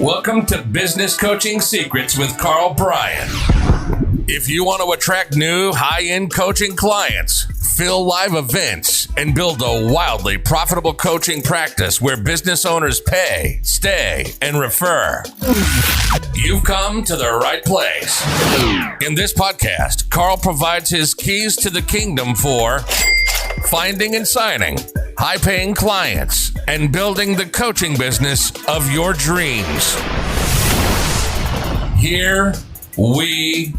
Welcome to Business Coaching Secrets with Karl Bryan. If you want to attract new high-end coaching clients, fill live events, and build a wildly profitable coaching practice where business owners pay, stay, and refer, you've come to the right place. In this podcast, Karl provides his keys to the kingdom for finding and signing high-paying clients and building the coaching business of your dreams. Here we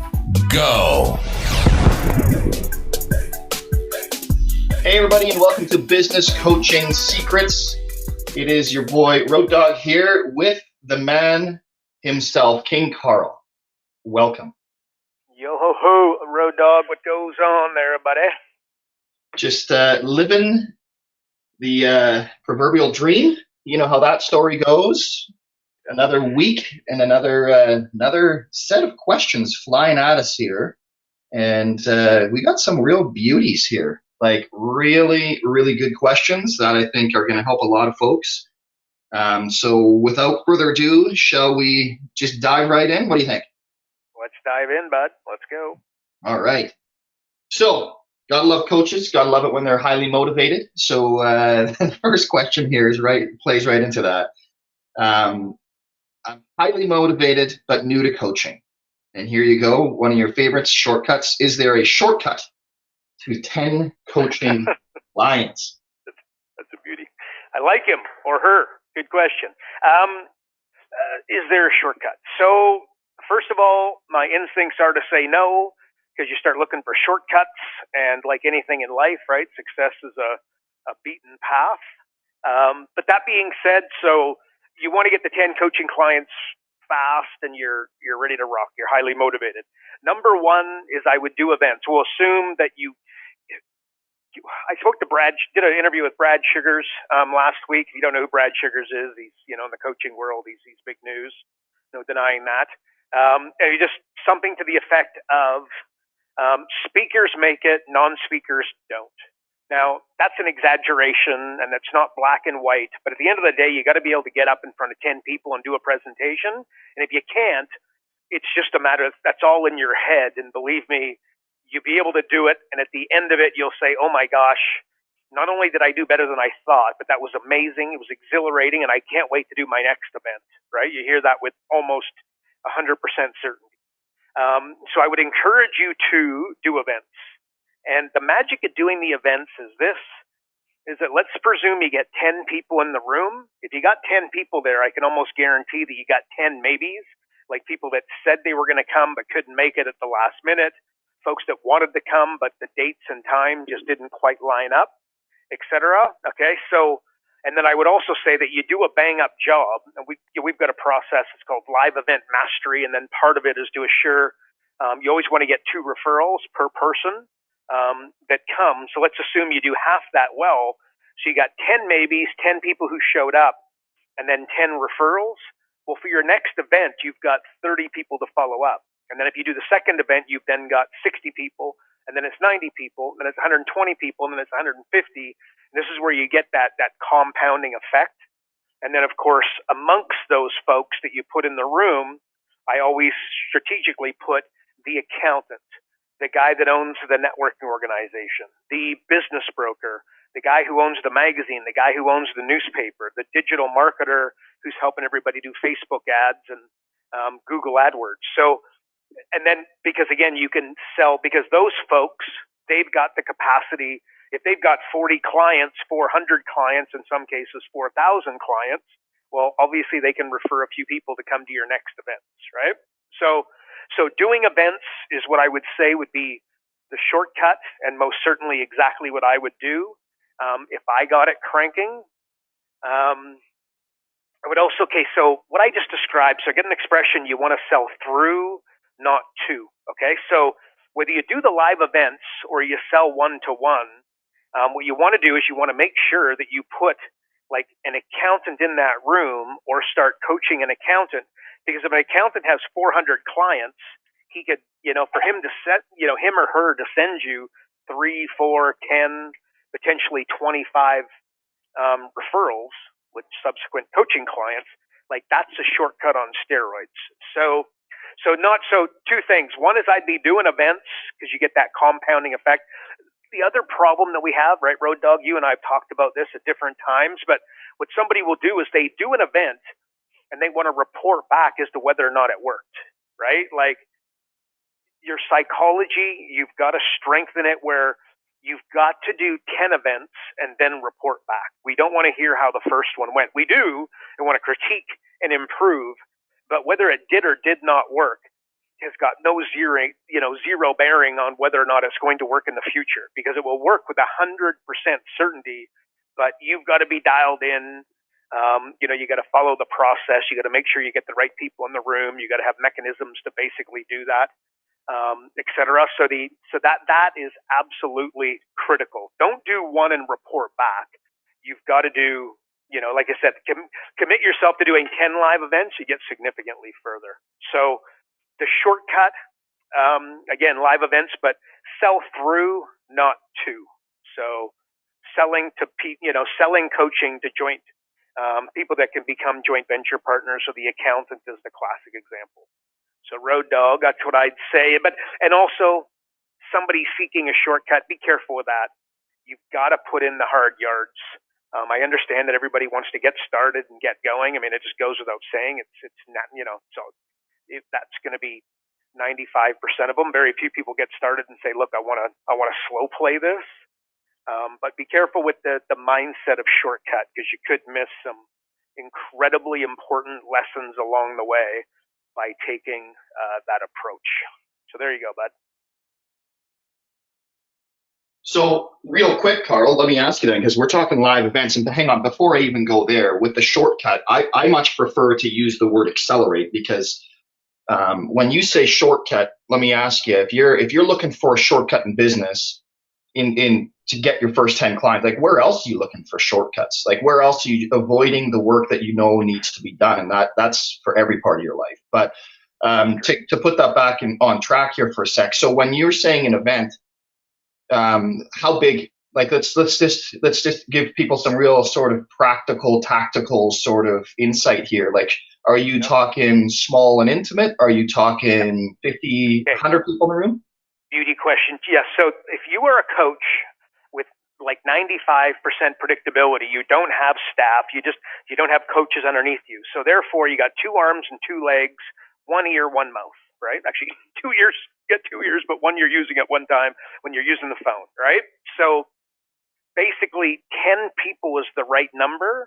go. Hey everybody, and welcome to Business Coaching Secrets. It is your boy Road Dogg here with the man himself, King Karl. Welcome. Yo ho ho, Road Dogg. What goes on there, buddy? Just living the proverbial dream. You know how that story goes. Another week and another set of questions flying at us here, and we got some real beauties here. Like really, really good questions that I think are going to help a lot of folks. So without further ado, shall we just dive right in? What do you think? Let's dive in, bud. Let's go. All right. So gotta love coaches. Gotta love it when they're highly motivated. So the first question here plays right into that. I'm highly motivated, but new to coaching. And here you go. One of your favorites, shortcuts. Is there a shortcut to 10 coaching clients? That's a beauty. I like him or her. Good question. Is there a shortcut? So first of all, my instincts are to say no, because you start looking for shortcuts, and like anything in life, right, success is a beaten path. But that being said, so you want to get the 10 coaching clients fast, and you're ready to rock. You're highly motivated. Number one is I would do events. We'll assume that I did an interview with Brad Sugars last week. If you don't know who Brad Sugars is, he's in the coaching world. He's big news. No denying that. And just something to the effect of speakers make it, non-speakers don't. Now, that's an exaggeration, and it's not black and white. But at the end of the day, you got to be able to get up in front of 10 people and do a presentation. And if you can't, it's just a matter of that's all in your head. And believe me, you'll be able to do it. And at the end of it, you'll say, oh my gosh, not only did I do better than I thought, but that was amazing. It was exhilarating, and I can't wait to do my next event, right? You hear that with almost 100% certainty. So I would encourage you to do events. And the magic of doing the events is that let's presume you get 10 people in the room. If you got 10 people there, I can almost guarantee that you got 10 maybes, like people that said they were going to come but couldn't make it at the last minute, folks that wanted to come but the dates and time just didn't quite line up, etc. Okay, so, and then I would also say that you do a bang-up job, and we've got a process. It's called live event mastery, and then part of it is to assure you always want to get 2 referrals per person that come. So let's assume you do half that well. So you got 10 maybes, 10 people who showed up, and then 10 referrals. Well, for your next event, you've got 30 people to follow up. And then if you do the second event, you've then got 60 people, and then it's 90 people, and then it's 120 people, and then it's 150. And this is where you get that compounding effect. And then, of course, amongst those folks that you put in the room, I always strategically put the accountant, the guy that owns the networking organization, the business broker, the guy who owns the magazine, the guy who owns the newspaper, the digital marketer who's helping everybody do Facebook ads and Google AdWords. So, and then because again, you can sell, because those folks, they've got the capacity. If they've got 40 clients, 400 clients, in some cases 4,000 clients, well, obviously they can refer a few people to come to your next events, right? So doing events is what I would say would be the shortcut, and most certainly exactly what I would do if I got it cranking. I would also, so what I just described, so I get an expression, you want to sell through, not to, okay? So whether you do the live events or you sell one-to-one, what you want to do is you want to make sure that you put like an accountant in that room or start coaching an accountant. Because if an accountant has 400 clients, he could, for him to set, him or her to send you 3, 4, 10, potentially 25 referrals with subsequent coaching clients. Like that's a shortcut on steroids. So two things. One is I'd be doing events because you get that compounding effect. The other problem that we have, right, Road Dog, you and I have talked about this at different times, but what somebody will do is they do an event and they want to report back as to whether or not it worked, right? Like your psychology, you've got to strengthen it where you've got to do 10 events and then report back. We don't want to hear how the first one went. We do and want to critique and improve, but whether it did or did not work has got zero bearing on whether or not it's going to work in the future, because it will work with 100% certainty, but you've got to be dialed in. You got to follow the process. You got to make sure you get the right people in the room. You got to have mechanisms to basically do that, et cetera. So that is absolutely critical. Don't do one and report back. You've got to do, like I said, commit yourself to doing 10 live events. You get significantly further. So the shortcut, again, live events, but sell through, not to. So selling coaching to joint people that can become joint venture partners. So the accountant is the classic example. So Road Dog, that's what I'd say. And also somebody seeking a shortcut, be careful with that. You've got to put in the hard yards. I understand that everybody wants to get started and get going. I mean, it just goes without saying. It's not, so if that's going to be 95% of them. Very few people get started and say, look, I want to slow play this. But be careful with the mindset of shortcut, because you could miss some incredibly important lessons along the way by taking that approach. So there you go, bud. So real quick, Karl, let me ask you then, because we're talking live events, and hang on, before I even go there, with the shortcut, I much prefer to use the word accelerate, because when you say shortcut, let me ask you, if you're looking for a shortcut in business to get your first 10 clients, like where else are you looking for shortcuts? Like where else are you avoiding the work that needs to be done? And that's for every part of your life. But to put that back on track here for a sec. So when you're saying an event, how big, like let's just give people some real sort of practical, tactical sort of insight here. Like, are you talking small and intimate? Are you talking 50, 100 people in the room? Beauty question. Yes. So if you are a coach with like 95% predictability, you don't have staff, you don't have coaches underneath you. So therefore you got 2 arms and 2 legs, 1 ear, 1 mouth, right? Actually 2 ears, get 2 ears, but 1 you're using at one time when you're using the phone, right? So basically 10 people is the right number,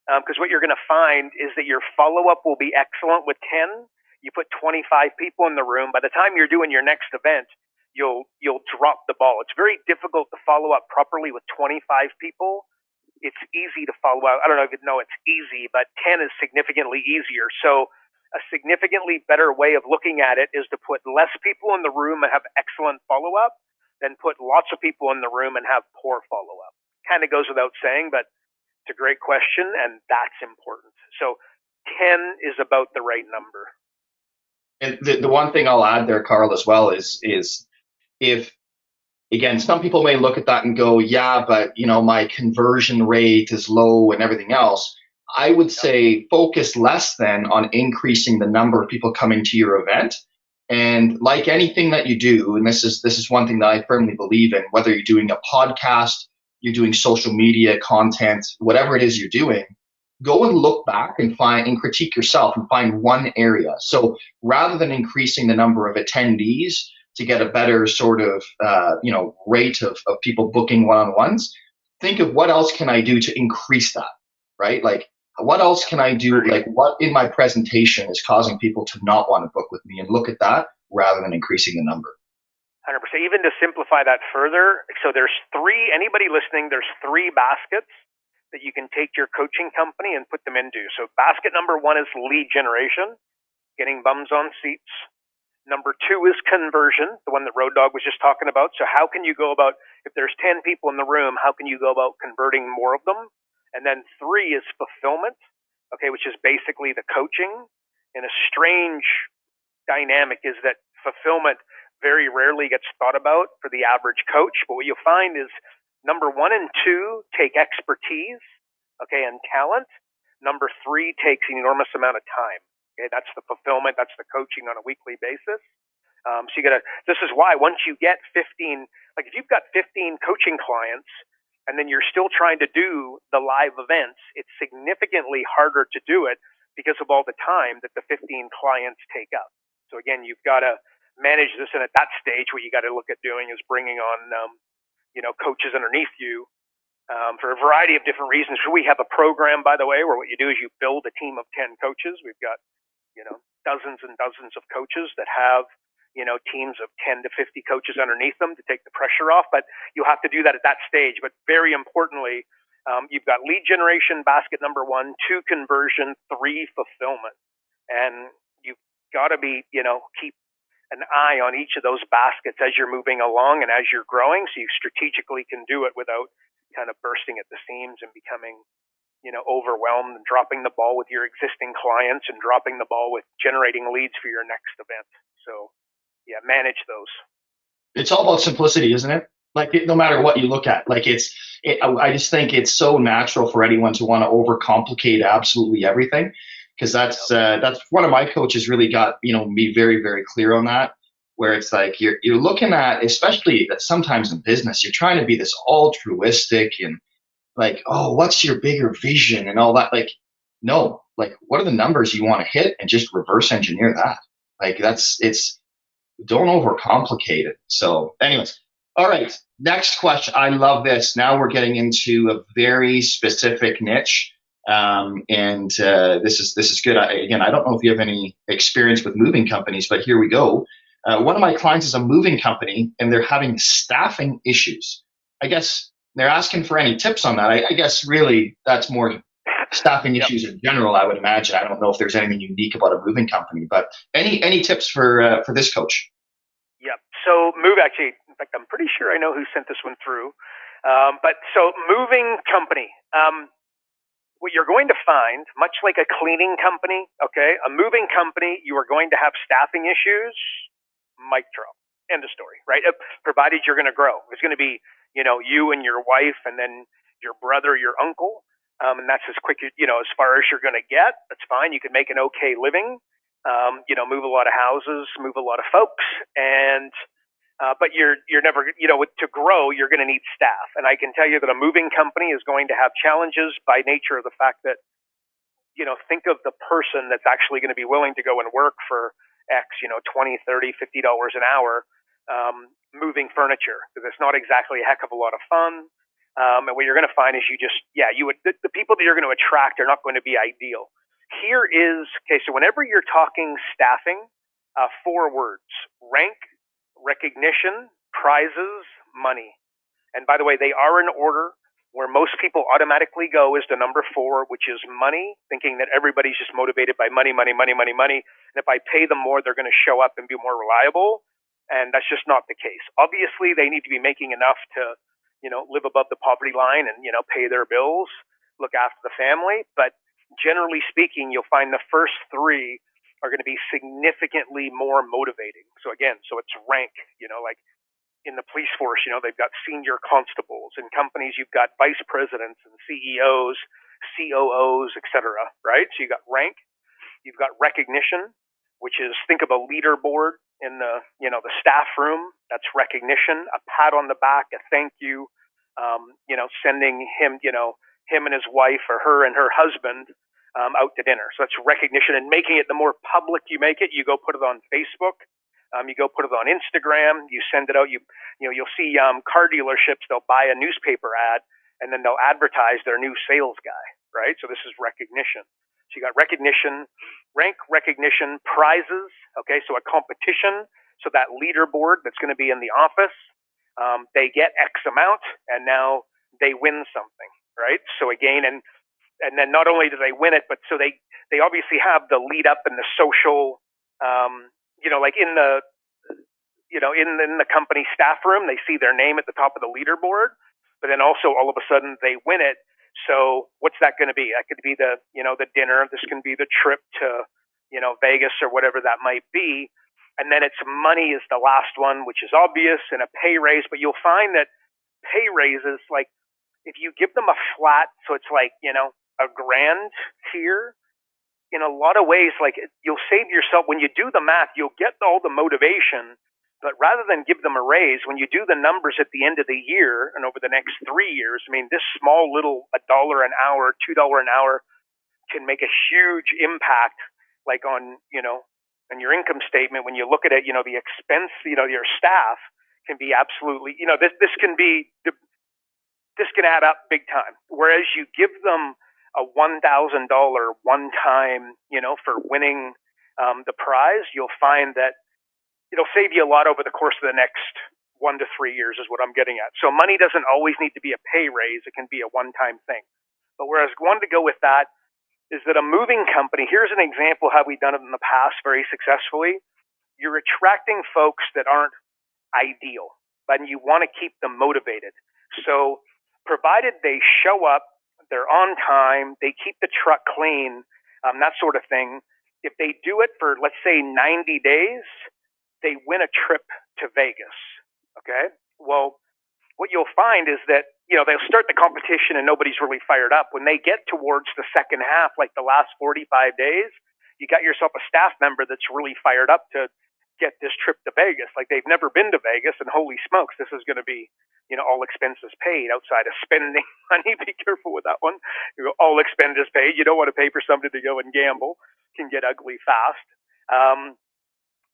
because what you're going to find is that your follow-up will be excellent with 10. You put 25 people in the room. By the time you're doing your next event, you'll drop the ball. It's very difficult to follow up properly with 25 people. It's easy to follow up. I don't know if it's easy, but 10 is significantly easier. So a significantly better way of looking at it is to put less people in the room and have excellent follow-up than put lots of people in the room and have poor follow-up. Kind of goes without saying, but it's a great question, and that's important. So 10 is about the right number. And the one thing I'll add there, Karl, as well is if, again, some people may look at that and go, yeah, but my conversion rate is low and everything else. I would say focus less then on increasing the number of people coming to your event. And like anything that you do, and this is one thing that I firmly believe in, whether you're doing a podcast, you're doing social media content, whatever it is you're doing, go and look back and critique yourself and find one area. So rather than increasing the number of attendees to get a better sort of rate of people booking one-on-ones, think of what else can I do to increase that, right? Like what else can I do? Like what in my presentation is causing people to not want to book with me, and look at that rather than increasing the number. 100%. Even to simplify that further, so there's 3, anybody listening, there's 3 baskets that you can take your coaching company and put them into. So basket number 1 is lead generation, getting bums on seats. Number 2 is conversion, the one that Road Dog was just talking about. So how can you go about, if there's 10 people in the room, how can you go about converting more of them? And then 3 is fulfillment, okay, which is basically the coaching. And a strange dynamic is that fulfillment very rarely gets thought about for the average coach. But what you'll find is number 1 and 2 take expertise, okay, and talent. Number 3 takes an enormous amount of time. Okay, that's the fulfillment, that's the coaching on a weekly basis. So you gotta. This is why once you get 15, like if you've got 15 coaching clients, and then you're still trying to do the live events, it's significantly harder to do it because of all the time that the 15 clients take up. So again, you've got to manage this, and at that stage, what you got to look at doing is bringing on, coaches underneath you for a variety of different reasons. We have a program, by the way, where what you do is you build a team of 10 coaches. We've got, dozens and dozens of coaches that have, teams of 10 to 50 coaches underneath them to take the pressure off. But you have to do that at that stage. But very importantly, you've got lead generation, basket number 1, 2 conversion, 3 fulfillment. And you've got to be, keep an eye on each of those baskets as you're moving along and as you're growing, so you strategically can do it without kind of bursting at the seams and becoming, overwhelmed and dropping the ball with your existing clients and dropping the ball with generating leads for your next event. So, yeah, manage those. It's all about simplicity, isn't it? Like no matter what you look at, like I just think it's so natural for anyone to want to overcomplicate absolutely everything. Because that's one of my coaches really got me very, very clear on that, where it's like you're looking at, especially that sometimes in business, you're trying to be this altruistic and like, oh, what's your bigger vision and all that. Like, no, like what are the numbers you want to hit and just reverse engineer that. Like don't overcomplicate it. So anyways, all right, next question. I love this. Now we're getting into a very specific niche. This is good. I don't know if you have any experience with moving companies, but here we go. One of my clients is a moving company, and they're having staffing issues. I guess they're asking for any tips on that. I guess really that's more staffing issues in general, I would imagine. I don't know if there's anything unique about a moving company, but any tips for this coach? Yep. So actually, in fact, I'm pretty sure I know who sent this one through. But so moving company. What you're going to find, much like a cleaning company, okay, a moving company, you are going to have staffing issues, mic drop, end of story, right? Provided you're going to grow. It's going to be, you and your wife and then your brother, your uncle, and that's as quick as, as far as you're going to get. That's fine. You can make an okay living, move a lot of houses, move a lot of folks, and but you're never, to grow, you're going to need staff. And I can tell you that a moving company is going to have challenges by nature of the fact that, think of the person that's actually going to be willing to go and work for X, $20, $30, $50 an hour, moving furniture, because it's not exactly a heck of a lot of fun. And what you're going to find is the people that you're going to attract are not going to be ideal. Here is, okay, so whenever you're talking staffing, 4 words: rank, recognition, prizes, money. And by the way, they are in order. Where most people automatically go is to number 4, which is money, thinking that everybody's just motivated by money, money, money, money, money. And if I pay them more, they're going to show up and be more reliable. And that's just not the case. Obviously, they need to be making enough to, live above the poverty line and, pay their bills, look after the family. But generally speaking, you'll find the first 3 are going to be significantly more motivating. So again, it's rank, like in the police force, they've got senior constables. In companies, you've got vice presidents and CEOs, COOs, et cetera, right? So you've got rank, you've got recognition, which is, think of a leaderboard in the, the staff room. That's recognition, a pat on the back, a thank you, sending him, him and his wife or her and her husband out to dinner. So that's recognition, and making it, the more public you make it, you go put it on Facebook, you go put it on Instagram, you send it out. You'll see car dealerships, they'll buy a newspaper ad and then they'll advertise their new sales guy, right? So this is recognition. So you got recognition, rank, recognition, prizes. Okay, so a competition. So that leaderboard that's going to be in the office, they get X amount, and now they win something, right? So again, and then not only do they win it, but so they obviously have the lead up and the social, like in the, in the company staff room, they see their name at the top of the leaderboard, but then also all of a sudden they win it. So what's that going to be? That could be the, the dinner. This can be the trip to, Vegas or whatever that might be. And then it's money is the last one, which is obvious, and a pay raise. But you'll find that pay raises, like if you give them a flat, so it's like, a grand tier, in a lot of ways, like you'll save yourself when you do the math, you'll get all the motivation, but rather than give them a raise, when you do the numbers at the end of the year and over the next 3 years, I mean, this small little $1 an hour, $2 an hour can make a huge impact, like on, on your income statement. When you look at it, the expense, your staff can be absolutely, this can add up big time. Whereas you give them a $1,000 one time, for winning the prize, you'll find that it'll save you a lot over the course of the next 1 to 3 years is what I'm getting at. So money doesn't always need to be a pay raise. It can be a one-time thing. But where I was going to go with that is that a moving company, here's an example how we've done it in the past very successfully. You're attracting folks that aren't ideal, but you want to keep them motivated. So provided they show up, they're on time, they keep the truck clean, that sort of thing. If they do it for, let's say, 90 days, they win a trip to Vegas. Okay? Well, what you'll find is that, they'll start the competition and nobody's really fired up. When they get towards the second half, like the last 45 days, you got yourself a staff member that's really fired up to get this trip to Vegas. Like they've never been to Vegas, and holy smokes, this is going to be, all expenses paid outside of spending money. Be careful with that one. All expenses paid. You don't want to pay for somebody to go and gamble. Can get ugly fast.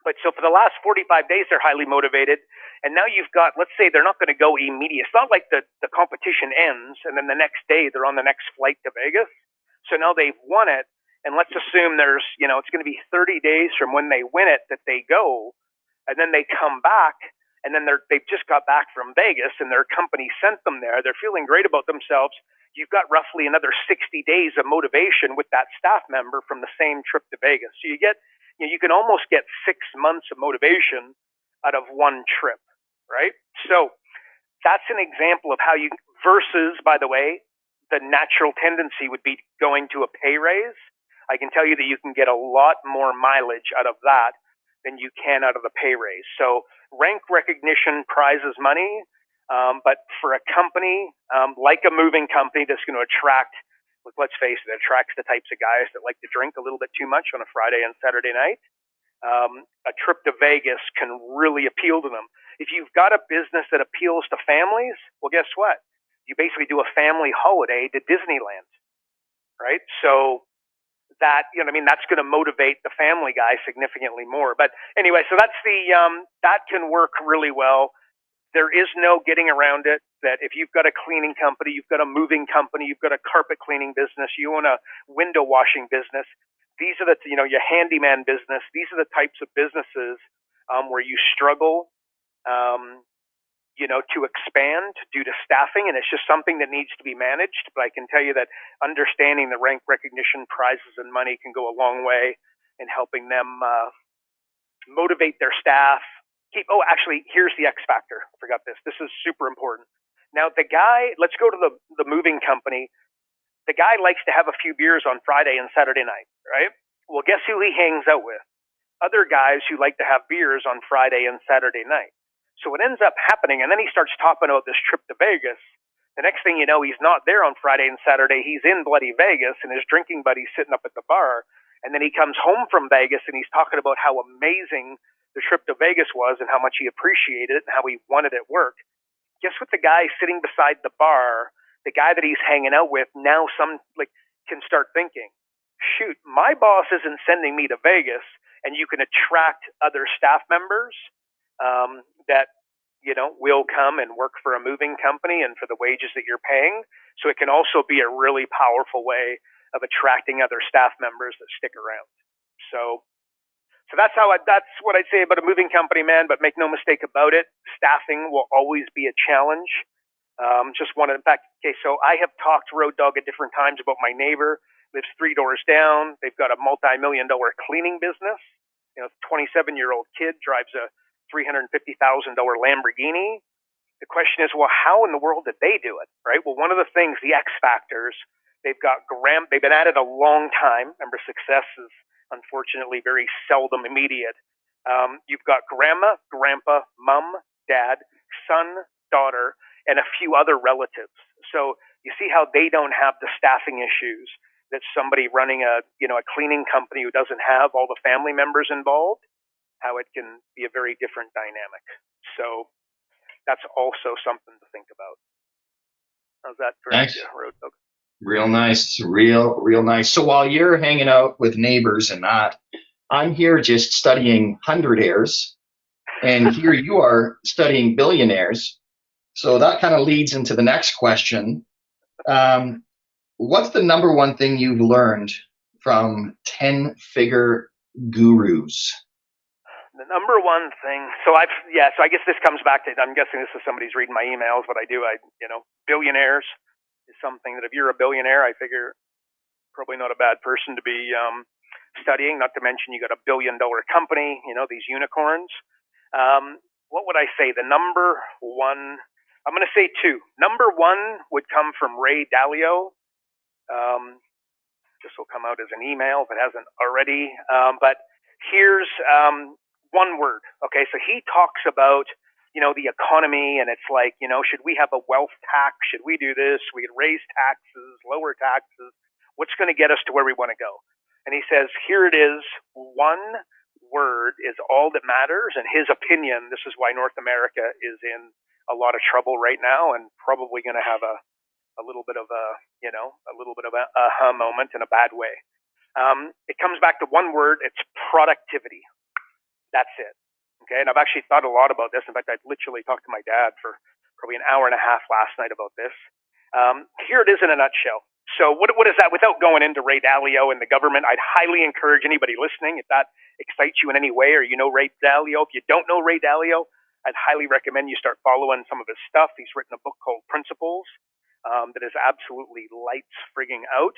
But so for the last 45 days, they're highly motivated. And now you've got, let's say they're not going to go immediate. It's not like the competition ends and then the next day they're on the next flight to Vegas. So now they've won it. And let's assume there's, it's going to be 30 days from when they win it that they go. And then they come back, and then they've just got back from Vegas and their company sent them there. They're feeling great about themselves. You've got roughly another 60 days of motivation with that staff member from the same trip to Vegas. So you get, you can almost get 6 months of motivation out of one trip, right? So that's an example of how you, versus, by the way, the natural tendency would be going to a pay raise. I can tell you that you can get a lot more mileage out of that than you can out of the pay raise. So rank recognition prizes money, but for a company like a moving company that's going to attract, let's face it, attracts the types of guys that like to drink a little bit too much on a Friday and Saturday night, a trip to Vegas can really appeal to them. If you've got a business that appeals to families, well, guess what? You basically do a family holiday to Disneyland, right? So that, that's going to motivate the family guy significantly more. But anyway, so that's that can work really well. There is no getting around it, that if you've got a cleaning company, you've got a moving company, you've got a carpet cleaning business, you own a window washing business, these are the, your handyman business, these are the types of businesses where you struggle, to expand due to staffing, and it's just something that needs to be managed. But I can tell you that understanding the rank recognition prizes and money can go a long way in helping them motivate their staff. Actually, here's the X factor. I forgot this. This is super important. Now, the guy, let's go to the moving company. The guy likes to have a few beers on Friday and Saturday night, right? Well, guess who he hangs out with? Other guys who like to have beers on Friday and Saturday night. So what ends up happening, and then he starts talking about this trip to Vegas. The next thing you know, he's not there on Friday and Saturday. He's in bloody Vegas, and his drinking buddy's sitting up at the bar. And then he comes home from Vegas, and he's talking about how amazing the trip to Vegas was and how much he appreciated it and how he wanted it work. Guess what? The guy sitting beside the bar, the guy that he's hanging out with, now can start thinking, shoot, my boss isn't sending me to Vegas, and you can attract other staff members that will come and work for a moving company and for the wages that you're paying. So it can also be a really powerful way of attracting other staff members that stick around. So that's what I'd say about a moving company, man. But make no mistake about it, staffing will always be a challenge. So I have talked to Road Dogg at different times about my neighbor, lives 3 doors down. They've got a multi-million-dollar cleaning business. 27-year-old kid drives a $350,000 Lamborghini. The question is, well, how in the world did they do it, right? Well, one of the things, the X factors, they've been at it a long time. Remember, success is unfortunately very seldom immediate. You've got grandma, grandpa, mom, dad, son, daughter, and a few other relatives. So You see how they don't have the staffing issues that somebody running a cleaning company who doesn't have all the family members involved, how it can be a very different dynamic. So that's also something to think about. How's that for Thanks. you, Road Dog? Real nice. Real nice. So while you're hanging out with neighbors and that, I'm here just studying hundredaires, and here you are studying billionaires. So that kind of leads into the next question. What's the number one thing you've learned from 10-figure gurus? The number one thing, so I guess this comes back to, I'm guessing this is somebody's reading my emails, but billionaires is something that if you're a billionaire, I figure probably not a bad person to be studying, not to mention you got $1 billion company, these unicorns. What would I say? The number one, I'm going to say two. Number one would come from Ray Dalio. This will come out as an email if it hasn't already. But here's one word. Okay, so he talks about, the economy, and it's like, should we have a wealth tax? Should we do this? We could raise taxes, lower taxes. What's going to get us to where we want to go? And he says, here it is. One word is all that matters. And his opinion, this is why North America is in a lot of trouble right now and probably going to have a little bit of a aha moment in a bad way. It comes back to one word. It's productivity. That's it. Okay. And I've actually thought a lot about this. In fact, I literally talked to my dad for probably an hour and a half last night about this. Here it is in a nutshell. So what is that? Without going into Ray Dalio and the government, I'd highly encourage anybody listening, if that excites you in any way, or Ray Dalio. If you don't know Ray Dalio, I'd highly recommend you start following some of his stuff. He's written a book called Principles that is absolutely lights frigging out.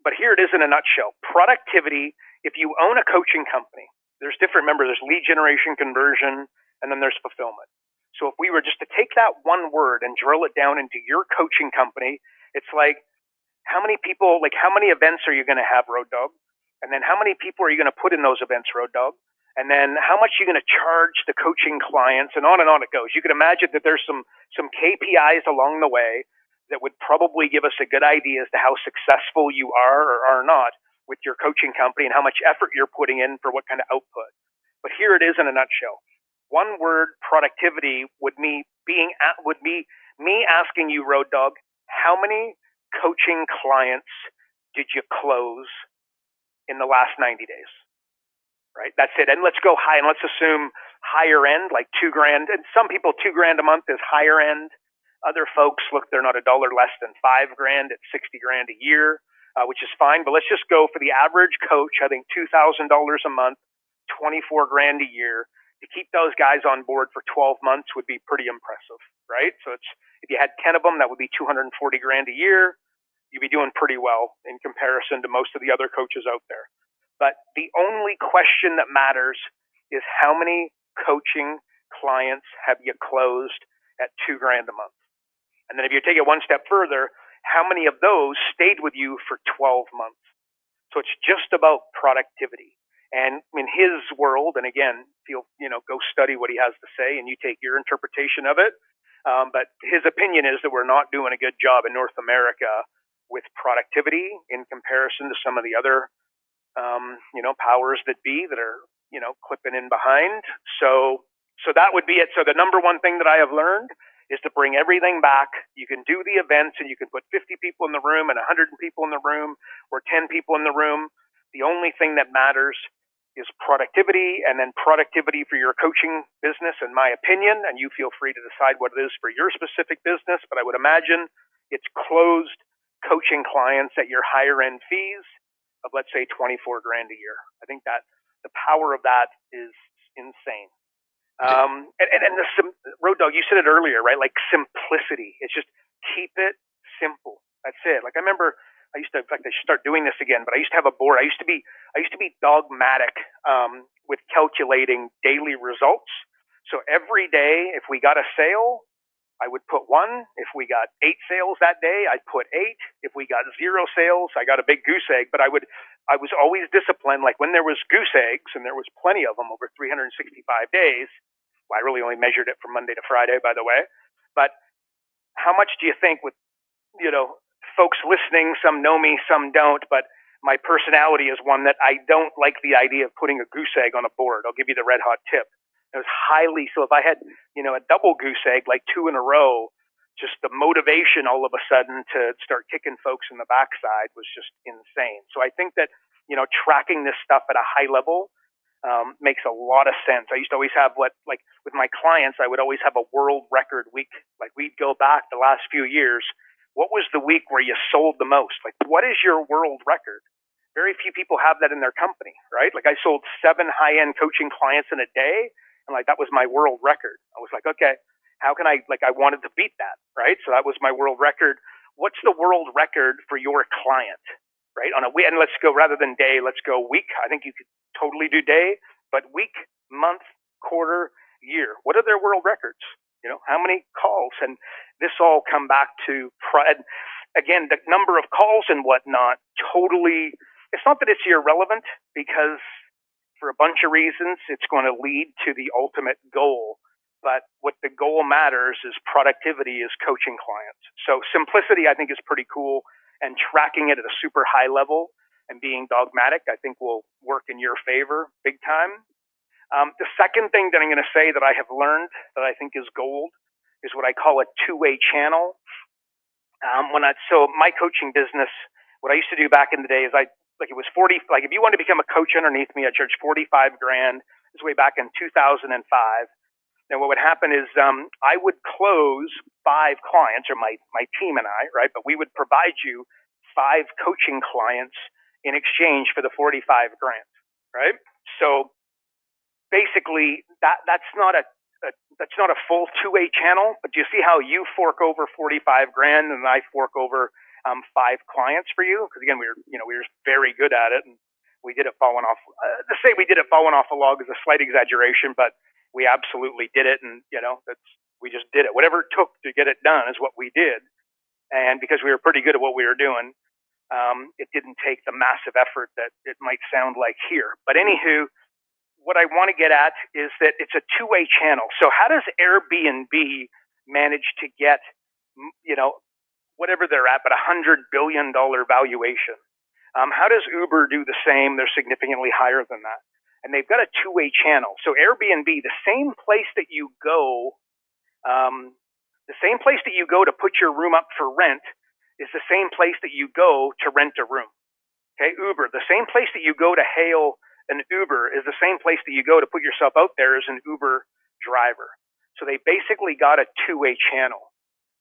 But here it is in a nutshell. Productivity, if you own a coaching company, there's different, remember, there's lead generation, conversion, and then there's fulfillment. So if we were just to take that one word and drill it down into your coaching company, it's like, how many events are you going to have, Road Dog? And then how many people are you going to put in those events, Road Dog? And then how much are you going to charge the coaching clients? And on it goes. You can imagine that there's some KPIs along the way that would probably give us a good idea as to how successful you are or are not with your coaching company and how much effort you're putting in for what kind of output. But here it is in a nutshell. One word, productivity, would be me asking you, Road Dog, how many coaching clients did you close in the last 90 days? Right? That's it. And let's go high, and let's assume higher end, like $2,000. And some people, $2,000 a month is higher end. Other folks, look, they're not a dollar less than $5,000 at $60,000 a year, which is fine. But let's just go for the average coach. I think $2,000 a month, $24,000 a year. To keep those guys on board for 12 months would be pretty impressive, right? So if you had 10 of them, that would be $240,000 a year. You'd be doing pretty well in comparison to most of the other coaches out there. But the only question that matters is how many coaching clients have you closed at $2,000 a month? And then if you take it one step further, how many of those stayed with you for 12 months? So it's just about productivity. And in his world, and again, go study what he has to say and you take your interpretation of it. But his opinion is that we're not doing a good job in North America with productivity in comparison to some of the other powers that be that are, clipping in behind. So that would be it. So the number one thing that I have learned is to bring everything back. You can do the events and you can put 50 people in the room and 100 people in the room or 10 people in the room. The only thing that matters is productivity, and then productivity for your coaching business, in my opinion, and you feel free to decide what it is for your specific business, but I would imagine it's closed coaching clients at your higher end fees of, let's say, $24,000 a year. I think that the power of that is insane. And Road Dog, you said it earlier, right? Like simplicity. It's just keep it simple. That's it. Like I remember I should start doing this again, but I used to have a board. I used to be dogmatic with calculating daily results. So every day, if we got a sale, I would put 1. If we got 8 sales that day, I'd put 8. If we got 0 sales, I got a big goose egg. But I was always disciplined. Like when there was goose eggs, and there was plenty of them over 365 days. Well, I really only measured it from Monday to Friday, by the way. But how much do you think with folks listening, some know me, some don't, but my personality is one that I don't like the idea of putting a goose egg on a board. I'll give you the red hot tip. It was highly, so if I had, a double goose egg, like 2 in a row, just the motivation all of a sudden to start kicking folks in the backside was just insane. So I think that, tracking this stuff at a high level makes a lot of sense. I used to always have with my clients, I would always have a world record week. Like we'd go back the last few years. What was the week where you sold the most? Like, what is your world record? Very few people have that in their company, right? Like I sold 7 high-end coaching clients in a day, and like that was my world record. I was like, okay, how can I wanted to beat that, right? So that was my world record. What's the world record for your client, right? On a week, and let's go rather than day, let's go week. I think you could totally do day, but week, month, quarter, year. What are their world records? How many calls? And this all come back to again, the number of calls and whatnot. Totally, it's not that it's irrelevant, because for a bunch of reasons, it's going to lead to the ultimate goal. But what the goal matters is productivity, is coaching clients. So simplicity, I think, is pretty cool, and tracking it at a super high level and being dogmatic, I think, will work in your favor big time. The second thing that I'm going to say that I have learned that I think is gold is what I call a two-way channel. So my coaching business, what I used to do back in the day is it was 40, like if you wanted to become a coach underneath me, I charged 45 grand. This way back in 2005. Now what would happen is I would close 5 clients, or my team and I, right? But we would provide you 5 coaching clients in exchange for the 45 grand, right? So basically that's not a full two-way channel, but do you see how you fork over 45 grand and I fork over 5 clients for you? Because again, we were very good at it, and we did it falling off. To say we did it falling off a log is a slight exaggeration, but we absolutely did it, and we just did it. Whatever it took to get it done is what we did, and because we were pretty good at what we were doing, it didn't take the massive effort that it might sound like here. But anywho, what I want to get at is that it's a two-way channel. So how does Airbnb manage to get, whatever they're at, but $100 billion valuation? How does Uber do the same? They're significantly higher than that. And they've got a two-way channel. So Airbnb, the same place that you go to put your room up for rent is the same place that you go to rent a room. Okay, Uber, the same place that you go to hail an Uber is the same place that you go to put yourself out there as an Uber driver. So they basically got a two-way channel.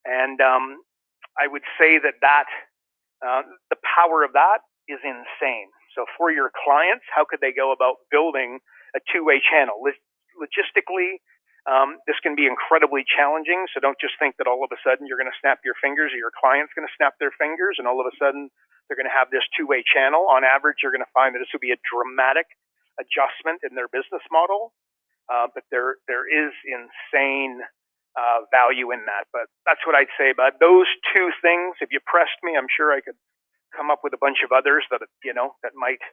And I would say that the power of that is insane. So for your clients, how could they go about building a two-way channel? Logistically, this can be incredibly challenging. So don't just think that all of a sudden you're going to snap your fingers, or your client's going to snap their fingers, and all of a sudden they're going to have this two-way channel. On average, you're going to find that this will be a dramatic adjustment in their business model, but there is insane value in that. But that's what I'd say about those 2 things. If you pressed me, I'm sure I could come up with a bunch of others that might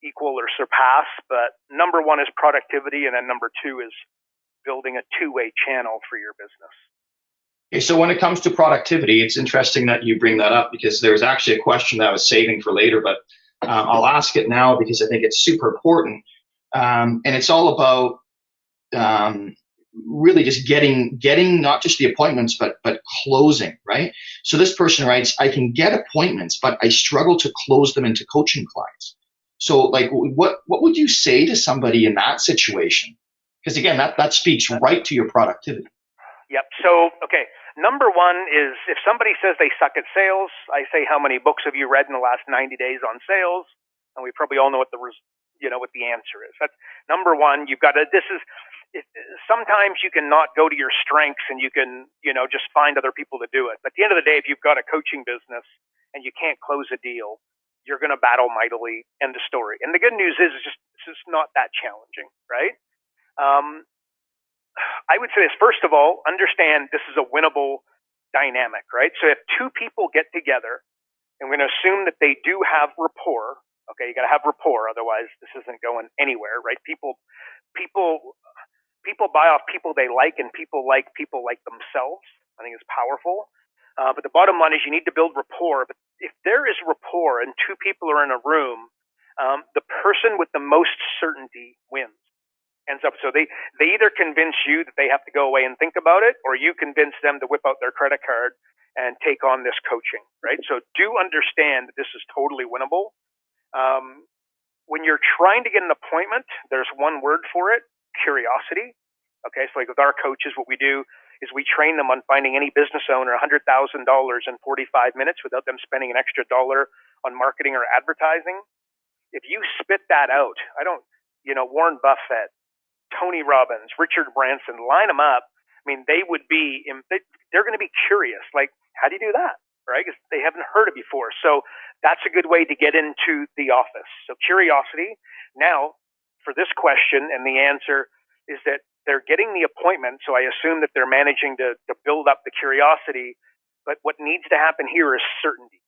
equal or surpass. But number 1 is productivity, and then number 2 is building a two-way channel for your business. Okay, so when it comes to productivity, it's interesting that you bring that up, because there's actually a question that I was saving for later, but I'll ask it now because I think it's super important. And it's all about really just getting not just the appointments, but closing, right? So this person writes, I can get appointments, but I struggle to close them into coaching clients. So like, what would you say to somebody in that situation? Because again, that speaks right to your productivity. Yep. So, okay. Number 1 is, if somebody says they suck at sales, I say, how many books have you read in the last 90 days on sales? And we probably all know what the answer is. That's number 1. You've got to, sometimes you can not go to your strengths, and you can, just find other people to do it. But at the end of the day, if you've got a coaching business and you can't close a deal, you're going to battle mightily. End of story. And the good news is, it's just not that challenging, right? I would say this, first of all, understand this is a winnable dynamic, right? So if 2 people get together, and we're going to assume that they do have rapport, okay, you got to have rapport, otherwise this isn't going anywhere, right? People buy off people they like, and people like themselves. I think it's powerful. But the bottom line is you need to build rapport. But if there is rapport and two people are in a room, the person with the most certainty wins. Ends up, so they either convince you that they have to go away and think about it, or you convince them to whip out their credit card and take on this coaching, right? So do understand that this is totally winnable. When you're trying to get an appointment, there's one word for it: curiosity. Okay, so like with our coaches, what we do is we train them on finding any business owner $100,000 in 45 minutes without them spending an extra dollar on marketing or advertising. If you spit that out, Warren Buffett, Tony Robbins, Richard Branson, line them up. I mean, they're going to be curious. Like, how do you do that? Right? Because they haven't heard it before. So that's a good way to get into the office. So curiosity. Now, for this question, and the answer is that they're getting the appointment. So I assume that they're managing to build up the curiosity. But what needs to happen here is certainty.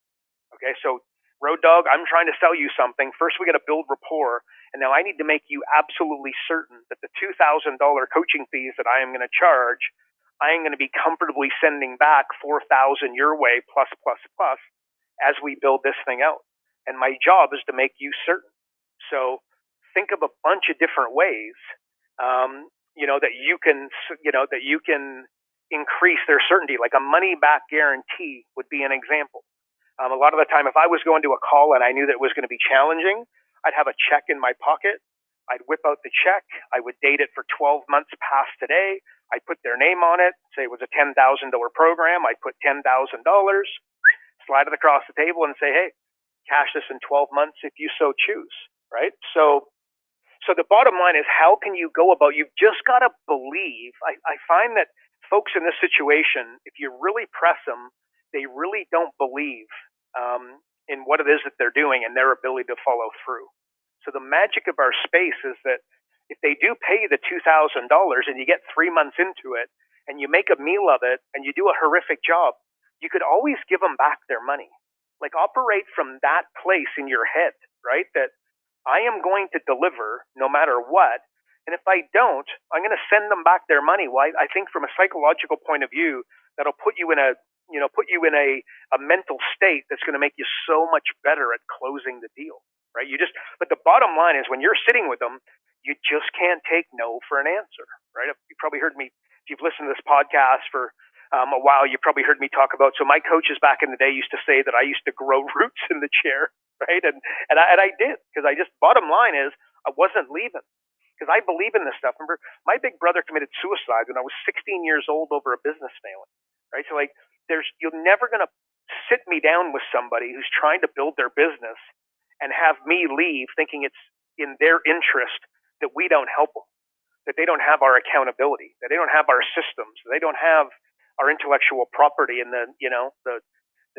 Okay, so Road Dog, I'm trying to sell you something. First, we got to build rapport. And now I need to make you absolutely certain that the $2,000 coaching fees that I am going to charge, I am going to be comfortably sending back $4,000 your way plus as we build this thing out. And my job is to make you certain. So think of a bunch of different ways, that you can increase their certainty. Like a money back guarantee would be an example. A lot of the time, if I was going to a call and I knew that it was going to be challenging, I'd have a check in my pocket. I'd whip out the check. I would date it for 12 months past today. I'd put their name on it, say it was a $10,000 program. I'd put $10,000, slide it across the table and say, hey, cash this in 12 months if you so choose, right? So the bottom line is, how can you go about, you've just got to believe. I find that folks in this situation, if you really press them, they really don't believe in what it is that they're doing and their ability to follow through. So the magic of our space is that if they do pay the $2,000 and you get 3 months into it and you make a meal of it and you do a horrific job, you could always give them back their money. Like, operate from that place in your head, right? That I am going to deliver no matter what. And if I don't, I'm going to send them back their money. Well, I think from a psychological point of view, that'll put you in a mental state that's going to make you so much better at closing the deal, right? But the bottom line is, when you're sitting with them, you just can't take no for an answer, right? You probably heard me, if you've listened to this podcast for a while, you probably heard me talk about, so my coaches back in the day used to say that I used to grow roots in the chair, right? And I did, because bottom line is, I wasn't leaving, because I believe in this stuff. Remember, my big brother committed suicide when I was 16 years old over a business failing, right? So like, you're never going to sit me down with somebody who's trying to build their business and have me leave thinking it's in their interest that we don't help them, that they don't have our accountability, that they don't have our systems, that they don't have our intellectual property and the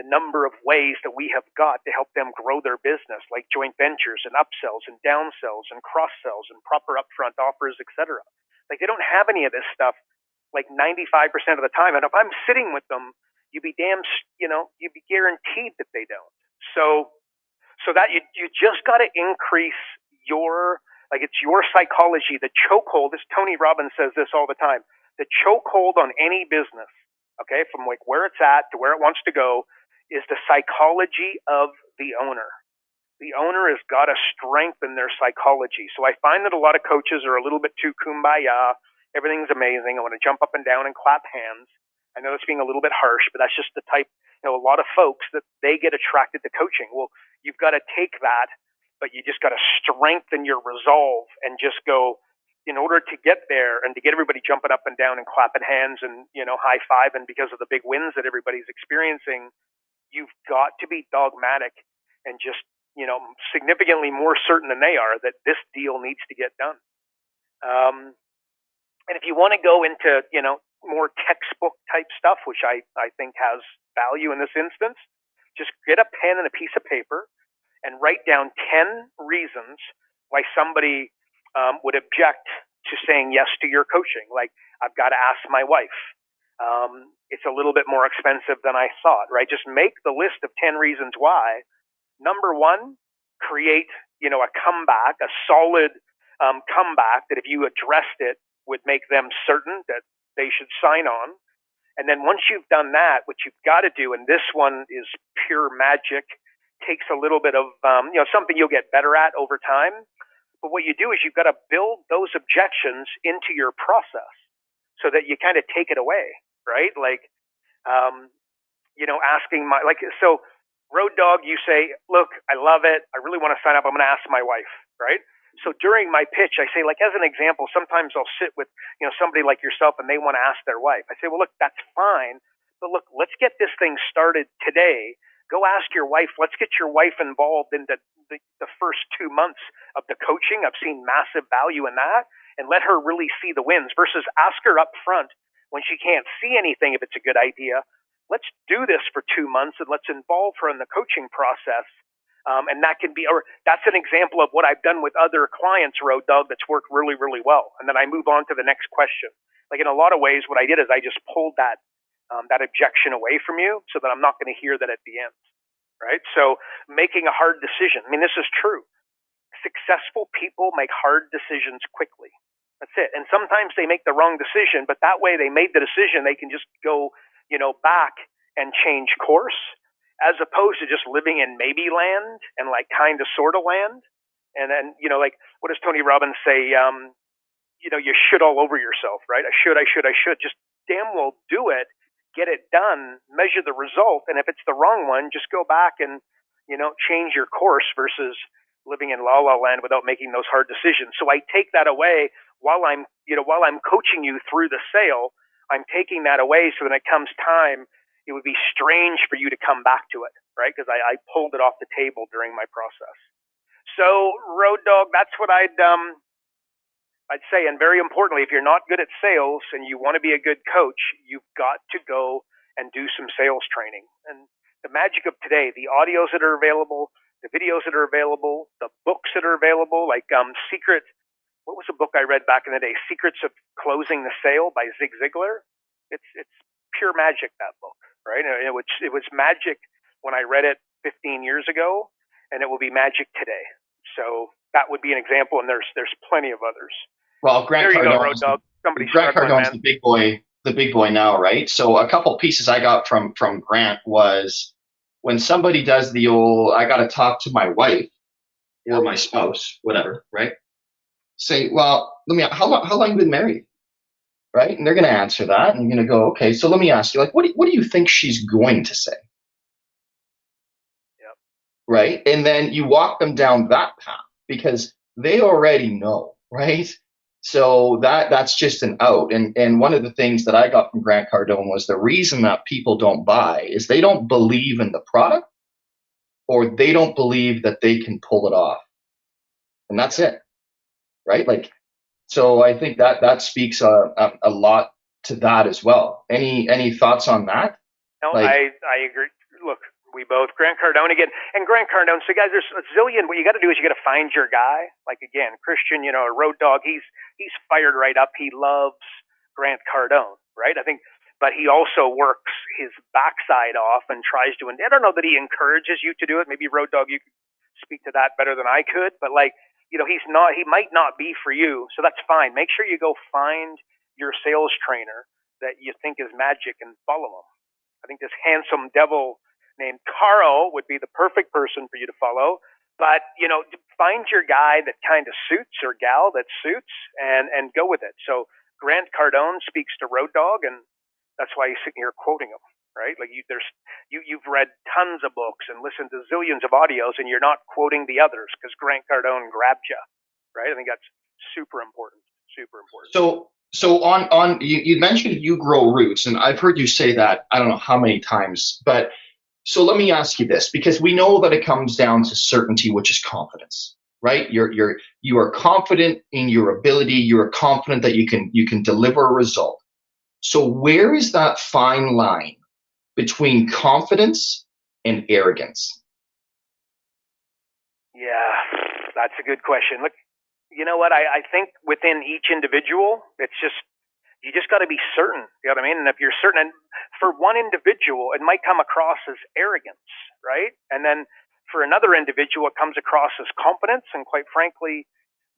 number of ways that we have got to help them grow their business, like joint ventures and upsells and downsells and cross sells and proper upfront offers, etc. Like, they don't have any of this stuff like 95% of the time. And if I'm sitting with them, you'd be guaranteed that they don't. So that you just got to increase it's your psychology. The chokehold, this Tony Robbins says this all the time, the chokehold on any business, okay, from like where it's at to where it wants to go, is the psychology of the owner. The owner has got to strengthen their psychology. So I find that a lot of coaches are a little bit too kumbaya. Everything's amazing. I want to jump up and down and clap hands. I know it's being a little bit harsh, but that's just the type, a lot of folks that they get attracted to coaching. Well, you've got to take that, but you just got to strengthen your resolve and just go, in order to get there and to get everybody jumping up and down and clapping hands and, high fiving because of the big wins that everybody's experiencing, you've got to be dogmatic and just, significantly more certain than they are that this deal needs to get done. And if you want to go into, more textbook type stuff, which I think has value in this instance, just get a pen and a piece of paper and write down 10 reasons why somebody would object to saying yes to your coaching. Like, I've got to ask my wife. It's a little bit more expensive than I thought, right? Just make the list of 10 reasons why. Number one, create, a comeback, a solid comeback that if you addressed it would make them certain that they should sign on. And then once you've done that, what you've got to do, and this one is pure magic, takes a little bit of, something you'll get better at over time. But what you do is you've got to build those objections into your process so that you kind of take it away, right? Like, so Road Dog, you say, look, I love it. I really want to sign up. I'm going to ask my wife, right? So during my pitch, I say, like, as an example, sometimes I'll sit with, somebody like yourself and they want to ask their wife. I say, well, look, that's fine. But look, let's get this thing started today. Go ask your wife. Let's get your wife involved in the first 2 months of the coaching. I've seen massive value in that, and let her really see the wins versus ask her up front when she can't see anything if it's a good idea. Let's do this for 2 months and let's involve her in the coaching process. And that can be, or that's an example of what I've done with other clients, Road Dog, that's worked really, really well. And then I move on to the next question. Like in a lot of ways, what I did is I just pulled that objection away from you so that I'm not going to hear that at the end, right? So making a hard decision. I mean, this is true. Successful people make hard decisions quickly. That's it. And sometimes they make the wrong decision, but that way they made the decision, they can just go, back and change course, as opposed to just living in maybe land and like kind of sort of land. And then, like what does Tony Robbins say? You should all over yourself, right? I should. Just damn well do it, get it done, measure the result. And if it's the wrong one, just go back and, change your course versus living in la la land without making those hard decisions. So I take that away while I'm coaching you through the sale. I'm taking that away so when it comes time, it would be strange for you to come back to it, right? Because I pulled it off the table during my process. So, Road Dog, that's what I'd say. And very importantly, if you're not good at sales and you want to be a good coach, you've got to go and do some sales training. And the magic of today, the audios that are available, the videos that are available, the books that are available, like what was a book I read back in the day? Secrets of Closing the Sale by Zig Ziglar. It's pure magic, that book, right? It was magic when I read it 15 years ago, and it will be magic today. So that would be an example, and there's plenty of others. Well, Grant Cardone's the big boy now, right? So a couple pieces I got from Grant was when somebody does the old, I got to talk to my wife or my spouse, whatever, right? Say, well, how long have you been married? Right? And they're going to answer that. And you're going to go, okay, so let me ask you, like, what do you think she's going to say? Yep. Right? And then you walk them down that path because they already know, right? So that's just an out. And one of the things that I got from Grant Cardone was the reason that people don't buy is they don't believe in the product or they don't believe that they can pull it off. And that's it. Right? Like, so I think that speaks a lot to that as well. Any thoughts on that? No, I agree. Look, we both, Grant Cardone again, and Grant Cardone. So guys, there's a zillion. What you got to do is you got to find your guy. Like again, Christian, a Road Dog. He's fired right up. He loves Grant Cardone, right? I think, but he also works his backside off and tries to. And I don't know that he encourages you to do it. Maybe Road Dog, you could speak to that better than I could. But like, he might not be for you. So that's fine. Make sure you go find your sales trainer that you think is magic and follow him. I think this handsome devil named Karl would be the perfect person for you to follow. But, find your guy that kind of suits or gal that suits and go with it. So Grant Cardone speaks to Road Dog, and that's why he's sitting here quoting him, right? Like you've read tons of books and listened to zillions of audios, and you're not quoting the others because Grant Cardone grabbed you, right? I think that's super important. Super important. So on you mentioned you grow roots, and I've heard you say that I don't know how many times, but so let me ask you this, because we know that it comes down to certainty, which is confidence, right? You are confident in your ability. You are confident that you can deliver a result. So where is that fine line between confidence and arrogance? Yeah, that's a good question. Look, you know what? I think within each individual, you just got to be certain. You know what I mean? And if you're certain, and for one individual, it might come across as arrogance, right? And then for another individual, it comes across as confidence. And quite frankly,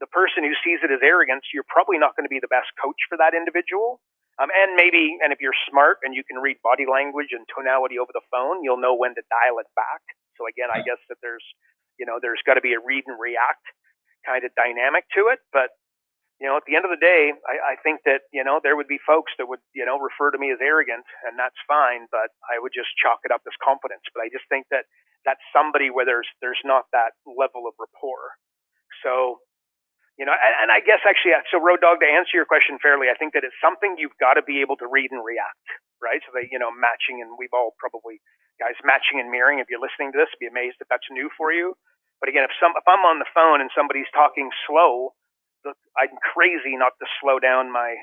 the person who sees it as arrogance, you're probably not going to be the best coach for that individual. And if you're smart and you can read body language and tonality over the phone, you'll know when to dial it back. So again, I guess that there's got to be a read and react kind of dynamic to it. But, at the end of the day, I think that, there would be folks that would, refer to me as arrogant, and that's fine, but I would just chalk it up as confidence. But I just think that that's somebody where there's not that level of rapport. So, and I guess actually, so Road Dog, to answer your question fairly, I think that it's something you've got to be able to read and react, right? So they, matching, and we've all probably, guys, matching and mirroring, if you're listening to this, be amazed if that's new for you. But again, if I'm on the phone and somebody's talking slow, I'm crazy not to slow down my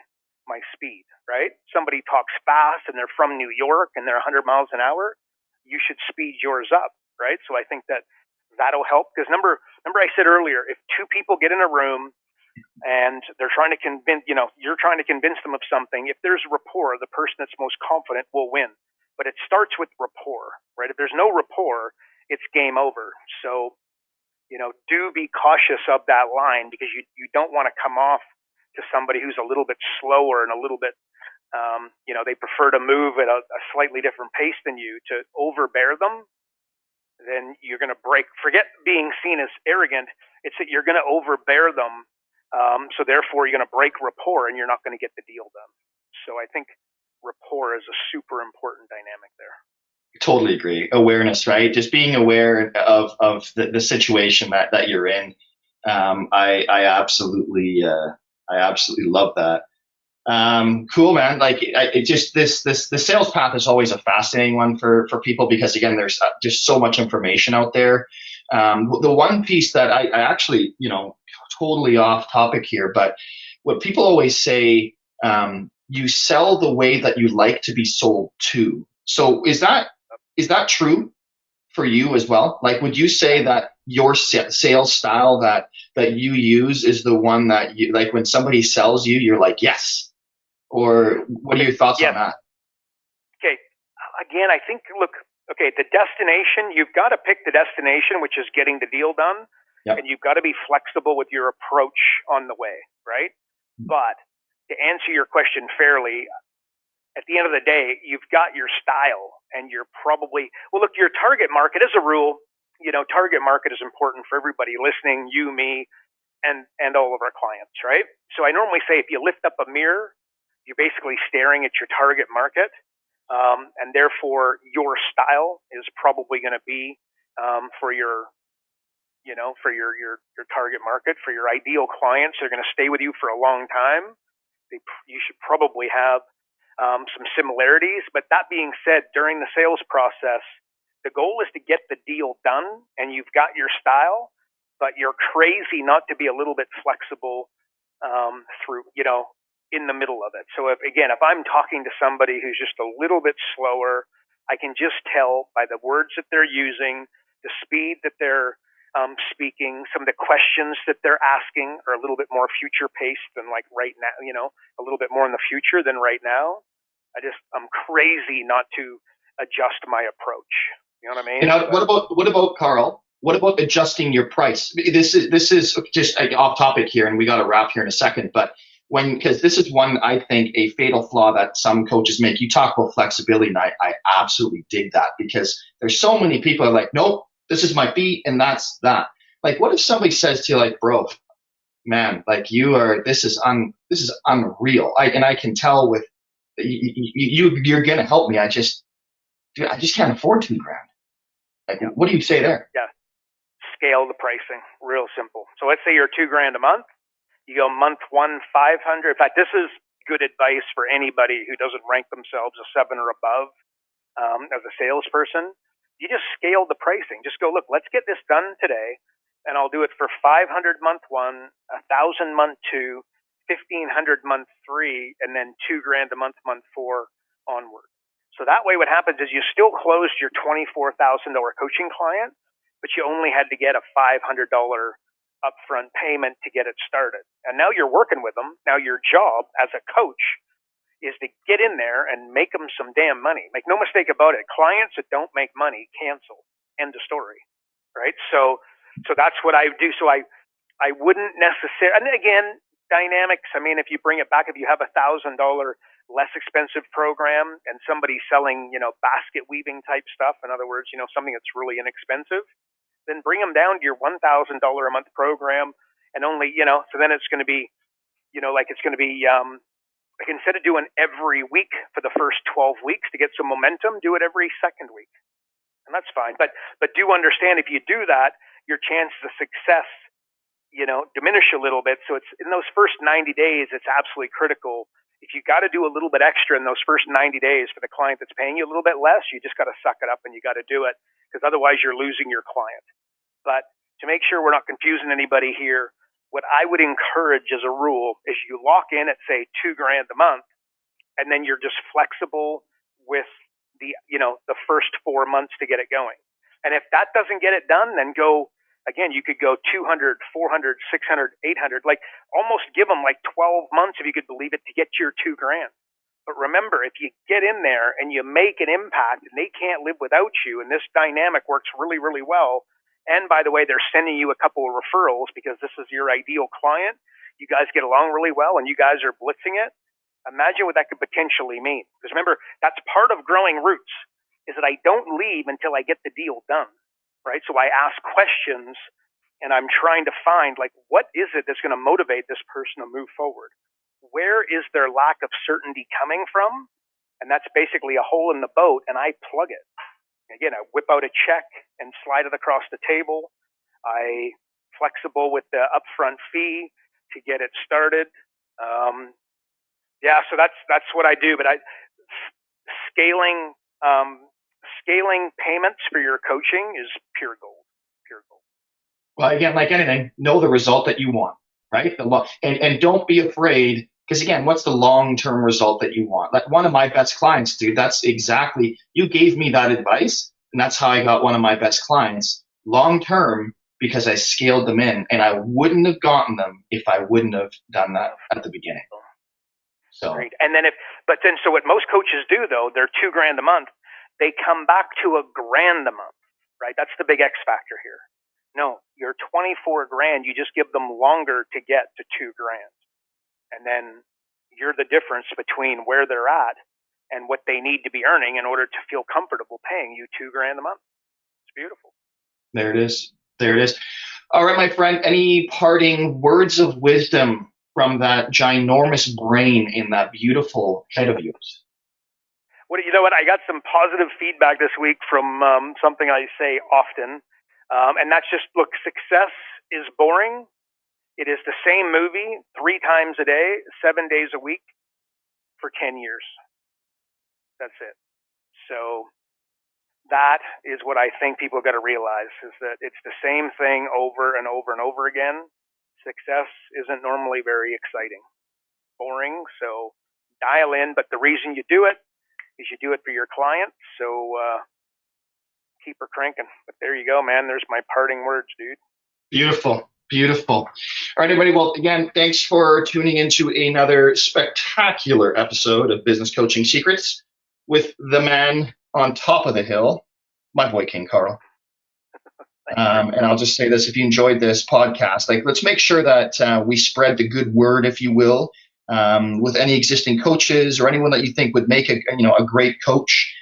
speed, right? Somebody talks fast and they're from New York and they're 100 miles an hour, you should speed yours up, right? So I think that'll help, because remember I said earlier, if two people get in a room and they're trying to convince, you're trying to convince them of something, if there's rapport, the person that's most confident will win. But it starts with rapport, right? If there's no rapport, it's game over. So, do be cautious of that line, because you don't want to come off to somebody who's a little bit slower and a little bit, they prefer to move at a slightly different pace than you, to overbear them. Then you're going to forget being seen as arrogant. It's that you're going to overbear them. So therefore you're going to break rapport and you're not going to get the deal done. So I think rapport is a super important dynamic there. Totally agree. Awareness, right? Just being aware of the situation that you're in. I absolutely love that. Cool, man. Like, the sales path is always a fascinating one for people, because again, there's just so much information out there. The one piece that I actually, totally off topic here, but what people always say, you sell the way that you like to be sold to. So is that true for you as well? Like, would you say that your sales style that you use is the one that you like, when somebody sells you, you're like, yes? Or what are your thoughts on that? Okay. Again, I think, the destination, you've got to pick the destination, which is getting the deal done. Yep. And you've got to be flexible with your approach on the way, right? Mm-hmm. But to answer your question fairly, at the end of the day, you've got your style, and you're probably, your target market, as a rule, target market is important for everybody listening, you, me, and all of our clients, right? So I normally say, if you lift up a mirror, you're basically staring at your target market, and therefore your style is probably going to be for your target market, for your ideal clients. They're going to stay with you for a long time. You should probably have some similarities. But that being said, during the sales process, the goal is to get the deal done, and you've got your style, but you're crazy not to be a little bit flexible through, in the middle of it. So if I'm talking to somebody who's just a little bit slower, I can just tell by the words that they're using, the speed that they're speaking, some of the questions that they're asking are a little bit more future paced than like right now, a little bit more in the future than right now. I'm crazy not to adjust my approach. You know what I mean? What about Karl? What about adjusting your price? This is just off topic here, and we got to wrap here in a second, but because this is one, I think, a fatal flaw that some coaches make. You talk about flexibility, and I absolutely dig that, because there's so many people are like, nope, this is my fee and that's that. Like, what if somebody says to you, like, bro, man, like, this is unreal. I can tell with you're gonna help me. I just can't afford $2,000. Like, what do you say there? Yeah, scale the pricing, real simple. So let's say you're $2,000 a month. You go month 1, 500. In fact, this is good advice for anybody who doesn't rank themselves a 7 or above as a salesperson. You just scale the pricing. Just go, look, let's get this done today, and I'll do it for 500 month 1, 1,000 month 2, 1,500 month 3, and then $2,000 a month 4 onward. So that way, what happens is you still closed your $24,000 coaching client, but you only had to get a $500 upfront payment to get it started. And now you're working with them. Now your job as a coach is to get in there and make them some damn money. Make no mistake about it. Clients that don't make money cancel. End of story. Right? So that's what I do. So I wouldn't necessarily, and again, dynamics. I mean, if you bring it back, if you have $1,000 less expensive program and somebody selling, basket weaving type stuff, in other words, something that's really inexpensive, then bring them down to your $1,000 a month program and only, so then it's going to be, like instead of doing every week for the first 12 weeks to get some momentum, do it every second week. And that's fine. But do understand if you do that, your chances of success, diminish a little bit. So it's in those first 90 days, it's absolutely critical. If you got to do a little bit extra in those first 90 days for the client that's paying you a little bit less, you just got to suck it up and you got to do it, because otherwise you're losing your client. But to make sure we're not confusing anybody here, what I would encourage as a rule is you lock in at, say, $2,000 a month, and then you're just flexible with the first 4 months to get it going. And if that doesn't get it done, then go, again, you could go 200, 400, 600, 800, like almost give them like 12 months, if you could believe it, to get to your $2,000. But remember, if you get in there and you make an impact and they can't live without you, and this dynamic works really, really well, and by the way, they're sending you a couple of referrals because this is your ideal client. You guys get along really well and you guys are blitzing it. Imagine what that could potentially mean. Because remember, that's part of growing roots, is that I don't leave until I get the deal done, right? So I ask questions and I'm trying to find, like, what is it that's going to motivate this person to move forward? Where is their lack of certainty coming from? And that's basically a hole in the boat, and I plug it. Again, I whip out a check and slide it across the table. I flexible with the upfront fee to get it started. So that's what I do. But scaling payments for your coaching is pure gold. Pure gold. Well, again, like anything, know the result that you want, right? And don't be afraid. Because again, what's the long-term result that you want? Like one of my best clients, dude, that's exactly, you gave me that advice, and that's how I got one of my best clients long-term, because I scaled them in, and I wouldn't have gotten them if I wouldn't have done that at the beginning. So, great. And then so what most coaches do though, they're $2,000 a month. They come back to $1,000 a month, right? That's the big X factor here. No, you're $24,000. You just give them longer to get to $2,000. And then you're the difference between where they're at and what they need to be earning in order to feel comfortable paying you $2,000 a month. It's beautiful. There it is. There it is. All right, my friend, any parting words of wisdom from that ginormous brain in that beautiful head of yours? Well, you know what? I got some positive feedback this week from something I say often. And that's just, look, success is boring. It is the same movie 3 times a day, 7 days a week for 10 years. That's it. So that is what I think people got to realize, is that it's the same thing over and over and over again. Success isn't normally very exciting. Boring, so dial in. But the reason you do it is you do it for your client. So keep her cranking. But there you go, man. There's my parting words, dude. Beautiful. Beautiful. All right, everybody. Well, again, thanks for tuning into another spectacular episode of Business Coaching Secrets with the man on top of the hill, my boy, King Karl. And I'll just say this, if you enjoyed this podcast, let's make sure that we spread the good word, if you will, with any existing coaches or anyone that you think would make a great coach.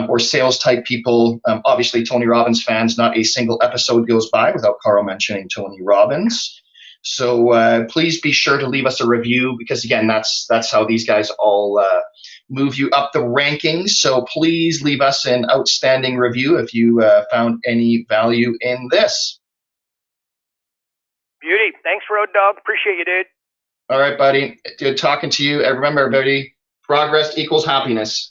Or sales type people. Obviously, Tony Robbins fans, not a single episode goes by without Karl mentioning Tony Robbins. So please be sure to leave us a review, because again, that's how these guys all move you up the rankings. So please leave us an outstanding review if you found any value in this. Beauty. Thanks, Road Dog. Appreciate you, dude. All right, buddy. Good talking to you. And remember, everybody, progress equals happiness.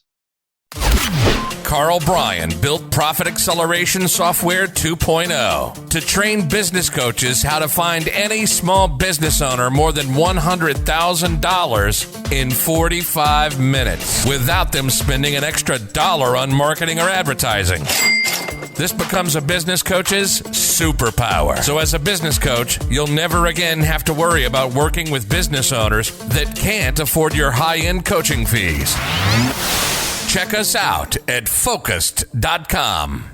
Karl Bryan built Profit Acceleration Software 2.0 to train business coaches how to find any small business owner more than $100,000 in 45 minutes without them spending an extra dollar on marketing or advertising. This becomes a business coach's superpower. So as a business coach, you'll never again have to worry about working with business owners that can't afford your high-end coaching fees. Check us out at Focused.com.